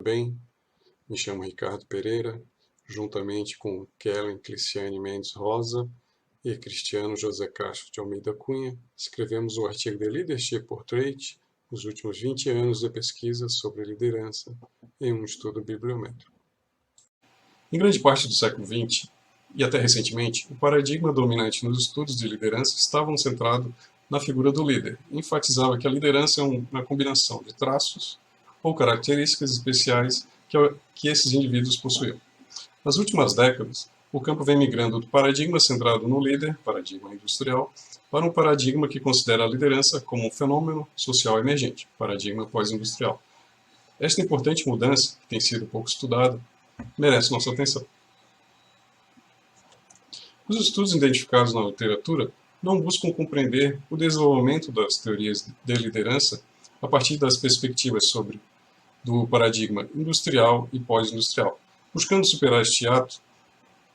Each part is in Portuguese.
bem? Me chamo Ricardo Pereira, juntamente com Kellen Cliciane Mendes Rosa e Cristiano José Castro de Almeida Cunha, escrevemos o artigo The Leadership Portrait, os últimos 20 anos de pesquisa sobre liderança em um estudo bibliométrico. Em grande parte do século XX, e até recentemente, o paradigma dominante nos estudos de liderança estava centrado na figura do líder. Enfatizava que a liderança é uma combinação de traços ou características especiais que esses indivíduos possuíam. Nas últimas décadas, o campo vem migrando do paradigma centrado no líder, paradigma industrial, para um paradigma que considera a liderança como um fenômeno social emergente, paradigma pós-industrial. Esta importante mudança, que tem sido pouco estudada, merece nossa atenção. Os estudos identificados na literatura não buscam compreender o desenvolvimento das teorias de liderança a partir das perspectivas do paradigma industrial e pós-industrial. Buscando superar este ato,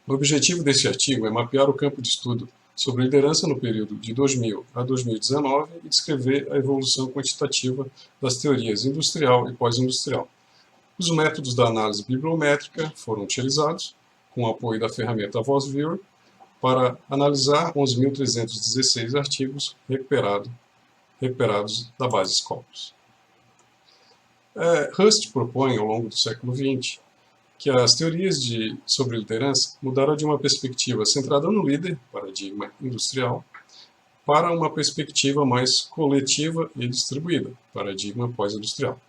o objetivo deste artigo é mapear o campo de estudo sobre liderança no período de 2000 a 2019 e descrever a evolução quantitativa das teorias industrial e pós-industrial. Os métodos da análise bibliométrica foram utilizados, com o apoio da ferramenta VozViewer, para analisar 11.316 artigos recuperados da base Scopus. Rust propõe, ao longo do século XX, que as teorias sobre liderança mudaram de uma perspectiva centrada no líder, paradigma industrial, para uma perspectiva mais coletiva e distribuída, paradigma pós-industrial.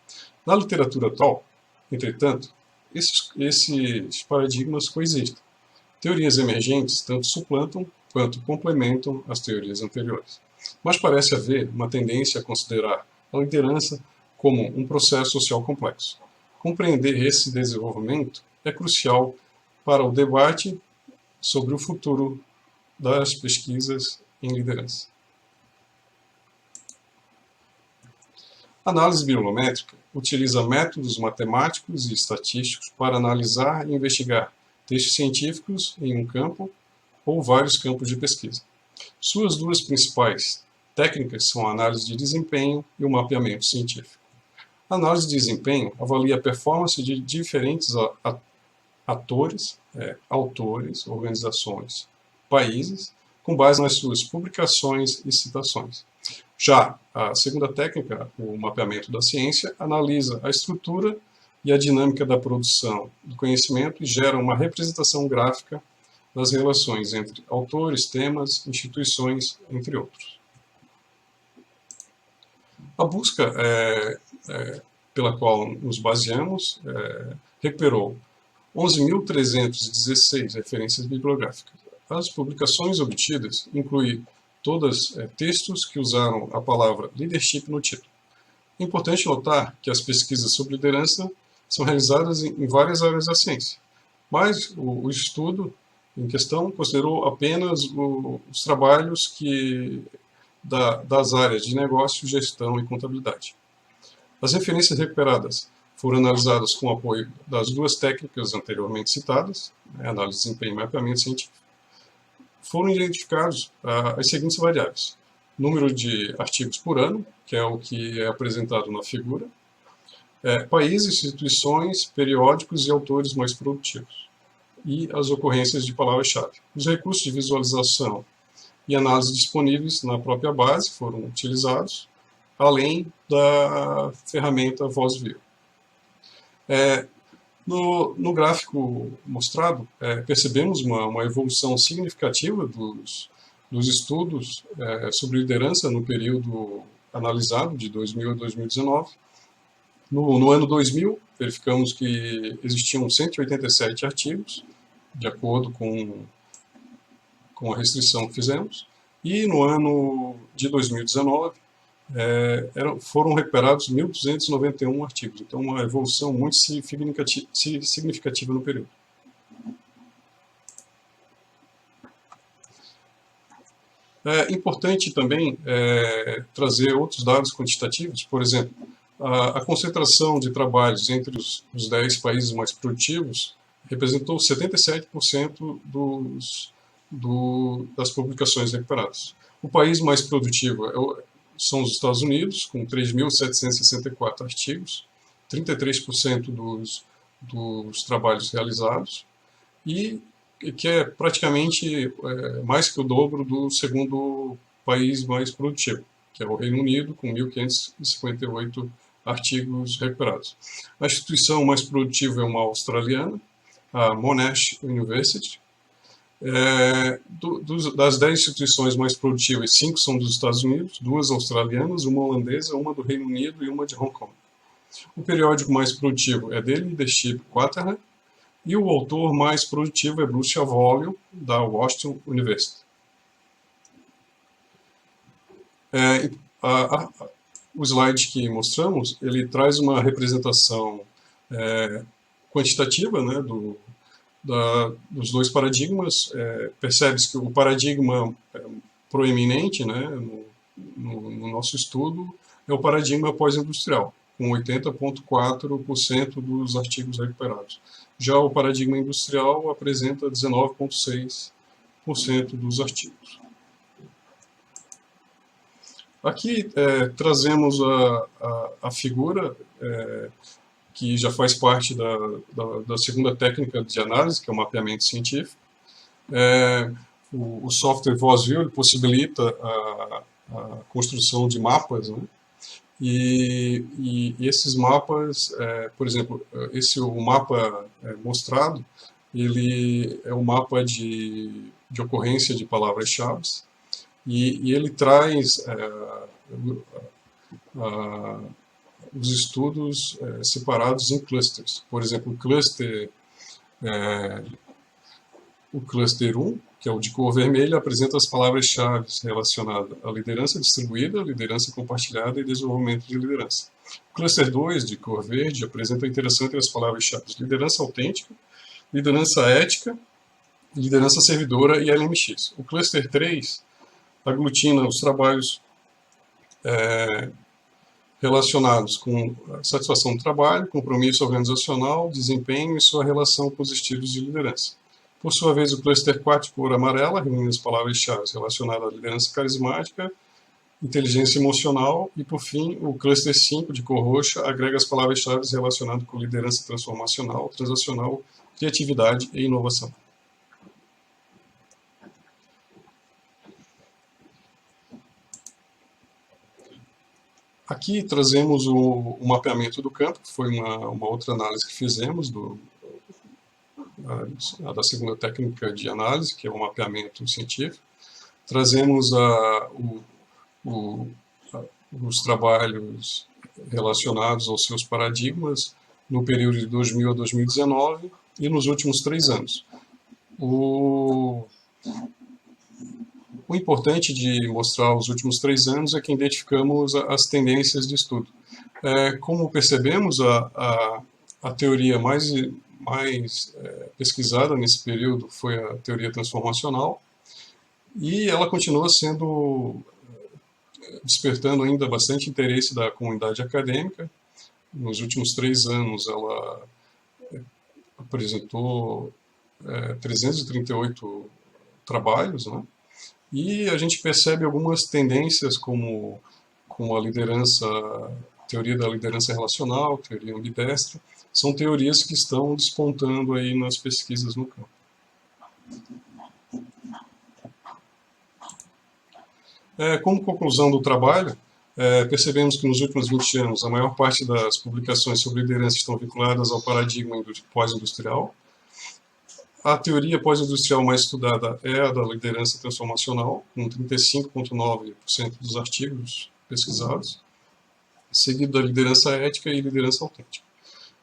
Na literatura atual, entretanto, esses paradigmas coexistem. Teorias emergentes tanto suplantam quanto complementam as teorias anteriores. Mas parece haver uma tendência a considerar a liderança como um processo social complexo. Compreender esse desenvolvimento é crucial para o debate sobre o futuro das pesquisas em liderança. A análise bibliométrica utiliza métodos matemáticos e estatísticos para analisar e investigar textos científicos em um campo ou vários campos de pesquisa. Suas duas principais técnicas são a análise de desempenho e o mapeamento científico. A análise de desempenho avalia a performance de diferentes atores, autores, organizações, países, com base nas suas publicações e citações. Já a segunda técnica, o mapeamento da ciência, analisa a estrutura e a dinâmica da produção do conhecimento e gera uma representação gráfica das relações entre autores, temas, instituições, entre outros. A busca pela qual nos baseamos recuperou 11.316 referências bibliográficas. As publicações obtidas incluem todas textos que usaram a palavra leadership no título. É importante notar que as pesquisas sobre liderança são realizadas em várias áreas da ciência, mas o estudo em questão considerou apenas os trabalhos das áreas de negócio, gestão e contabilidade. As referências recuperadas foram analisadas com o apoio das duas técnicas anteriormente citadas, análise de desempenho e mapeamento científico. Foram identificados as seguintes variáveis: número de artigos por ano, que é o que é apresentado na figura, países, instituições, periódicos e autores mais produtivos, e as ocorrências de palavra-chave. Os recursos de visualização e análise disponíveis na própria base foram utilizados, além da ferramenta VozViewer. No gráfico mostrado, percebemos uma evolução significativa dos estudos sobre liderança no período analisado, de 2000 a 2019. No ano 2000, verificamos que existiam 187 artigos, de acordo com a restrição que fizemos, e no ano de 2019 foram recuperados 1.291 artigos, então uma evolução muito significativa no período. É importante também trazer outros dados quantitativos, por exemplo, a concentração de trabalhos entre os 10 países mais produtivos representou 77% das publicações recuperadas. O país mais produtivo são os Estados Unidos, com 3.764 artigos, 33% dos trabalhos realizados, e que é praticamente mais que o dobro do segundo país mais produtivo, que é o Reino Unido, com 1.558 artigos recuperados. A instituição mais produtiva é uma australiana, a Monash University. Das 10 instituições mais produtivas, 5 são dos Estados Unidos, 2 australianas, uma holandesa, uma do Reino Unido e uma de Hong Kong. O periódico mais produtivo é The Leadership Quadrant, e o autor mais produtivo é Bruce Avolio, da Washington University. O slide que mostramos, ele traz uma representação quantitativa, né, dos dois paradigmas. Percebe-se que o paradigma proeminente, né, no nosso estudo é o paradigma pós-industrial, com 80,4% dos artigos recuperados. Já o paradigma industrial apresenta 19,6% dos artigos. Aqui trazemos a figura que já faz parte da segunda técnica de análise, que é o mapeamento científico. O software VozView possibilita a construção de mapas, né? E esses mapas, por exemplo, o mapa mostrado, ele é um mapa de ocorrência de palavras-chave, e ele traz os estudos separados em clusters. Por exemplo, o cluster 1, que é o de cor vermelha, apresenta as palavras-chave relacionadas à liderança distribuída, liderança compartilhada e desenvolvimento de liderança. O cluster 2, de cor verde, apresenta a interação entre as palavras-chave liderança autêntica, liderança ética, liderança servidora e LMX. O cluster 3 aglutina os trabalhos relacionados com a satisfação do trabalho, compromisso organizacional, desempenho e sua relação com os estilos de liderança. Por sua vez, o cluster 4, de cor amarela, reúne as palavras-chave relacionadas à liderança carismática, inteligência emocional, e, por fim, o cluster 5, de cor roxa, agrega as palavras-chave relacionadas com liderança transformacional, transacional, criatividade e inovação. Aqui trazemos o mapeamento do campo, que foi uma outra análise que fizemos, da segunda técnica de análise, que é o mapeamento científico. Trazemos os trabalhos relacionados aos seus paradigmas no período de 2000 a 2019 e nos últimos 3 anos. O importante de mostrar os últimos 3 anos é que identificamos as tendências de estudo. Como percebemos, a teoria mais pesquisada nesse período foi a teoria transformacional, e ela continua despertando ainda bastante interesse da comunidade acadêmica. Nos últimos 3 anos ela apresentou 338 trabalhos, né? E a gente percebe algumas tendências como a liderança, teoria da liderança relacional, teoria ambidestra, são teorias que estão despontando aí nas pesquisas no campo. Como conclusão do trabalho, percebemos que nos últimos 20 anos a maior parte das publicações sobre liderança estão vinculadas ao paradigma pós-industrial. A teoria pós-industrial mais estudada é a da liderança transformacional, com 35,9% dos artigos pesquisados, seguido da liderança ética e liderança autêntica.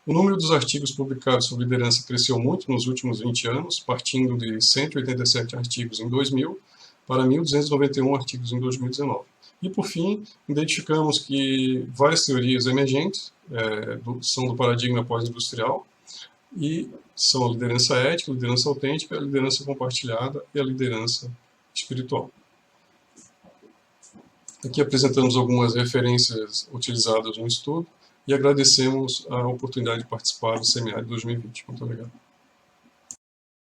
O número dos artigos publicados sobre liderança cresceu muito nos últimos 20 anos, partindo de 187 artigos em 2000 para 1.291 artigos em 2019. E, por fim, identificamos que várias teorias emergentes são do paradigma pós-industrial, e são a liderança ética, a liderança autêntica, a liderança compartilhada e a liderança espiritual. Aqui apresentamos algumas referências utilizadas no estudo e agradecemos a oportunidade de participar do seminário de 2020. Muito obrigado.